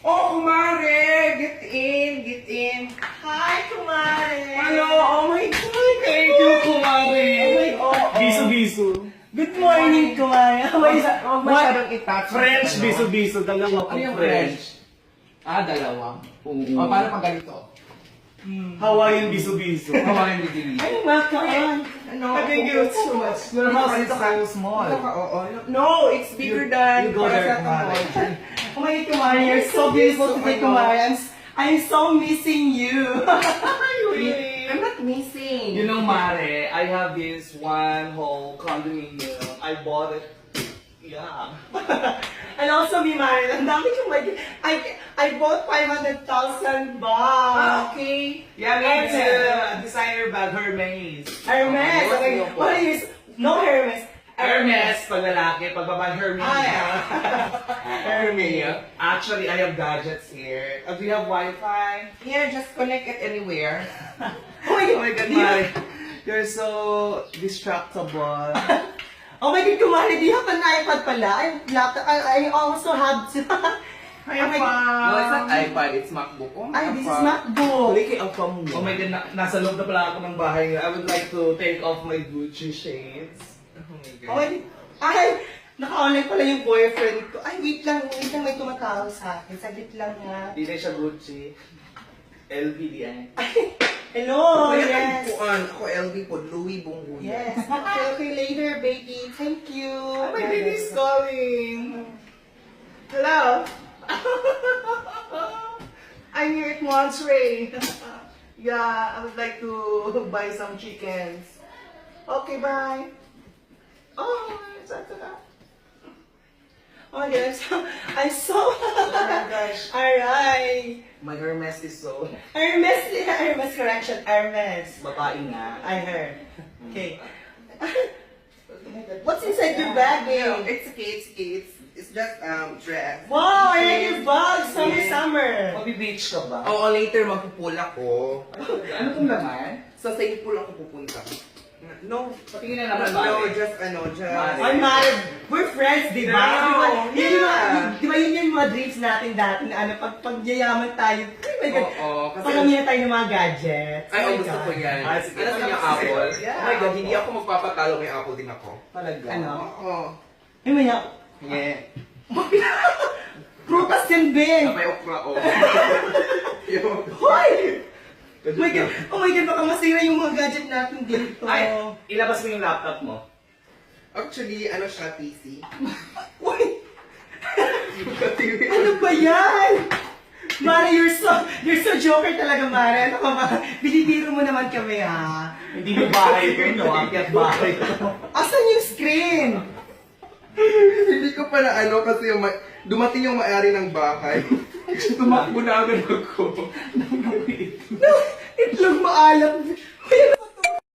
Oh, kumare! Get in, get in. Hi, kumare! Hello, oh my God! Thank you, kumare! Biso-biso. Good morning, kumare! Huwag masyadong itouch. French biso-biso. Dalawa Ano po yung French. dalawa. Oo. O, paano pag ganito? Hawaiian biso-biso. Kawain din. Ay, welcome! Ano? Thank you so much. Your house is so small. No, it's bigger than you go there, paracetamol. Oh my God, kumare, you're so beautiful today, kumare. I'm so missing you. I'm not missing. You know, Mare, I have this one whole condominium. I bought it. Yeah. And also me, Mare, ang dami kong I bought 500,000 baht. Okay. Yeah, it's a designer bag, Hermes. Hermes. Okay, what is no Hermes? Hermes, pag lalaki, pag babae, Hermes. Hermes. Actually, I have gadgets here. Do you have Wi-Fi? Here, just connect it anywhere. Oh my God, Oh my God, Mare. You're so distractible. Oh my God, kumare, do you have an iPad pala? I also have to. No, it's not iPad, it's MacBook. Oh, Ay, this is MacBook. Liki ang phone mo. Oh my God, nasa loob na pala ako ng bahay. I would like to take off my Gucci shades. Oh my God. Ay, naka-online pala yung boyfriend ko. Ay, wait lang, may tumatawag sa akin. Saglit lang nga. Di na siya Gucci. LV di ay. Hello, Kaya yes. ako LV po, Louis Bungo. Yes. Okay, later, baby. Thank you. Oh, my baby's calling. Hello? I'm here at Monterey. Yeah, I would like to buy some chickens. Okay, bye. Oh, that's that. Oh my God, I'm so. Oh my gosh. Alright. My Hermes is so Hermes correction, Hermes. babae nga. I heard. Okay. What's inside your bag, babe? It's okay, it's just dress. Wow, I like your bag. Summer. Mabi-beach ka ba? Oo, later magpupul ako. Ano tong laman? Sa same pool ako pupunta. No, Patingin na naman no, ba? just Mare. I'm mad. We're friends, di ba? No, Di ba yun yung mga dreams natin dati na ano, pagyayaman tayo. Oh my God. Oo, kasi... Pagkamina tayo ng mga gadgets. Ay, Oh my gusto God. ko yan. Ah, sige. Ano sa niya, Apple? Yeah. Oh my God, hindi ako magpapatalo, may Apple din ako. Talaga? Ano? Oo. Ay, may Yeah. prutas yan, Ben. May okra, oh. Yun. Hoy! Oh my God, baka masira yung mga gadget natin dito. Ay, ilabas mo yung laptop mo. Actually, ano siya, PC? Uy! Ano ba yan? Mare, you're so joker talaga, Mare. Ano ka ba? Binibiro mo naman kami, ha? Hindi mo bahay ko, no? Akyat bahay ko. Asan yung screen? Hindi ko pala ano kasi yung dumating yung may-ari ng bahay. Tumakbo na agad ako. No, itlog maalat.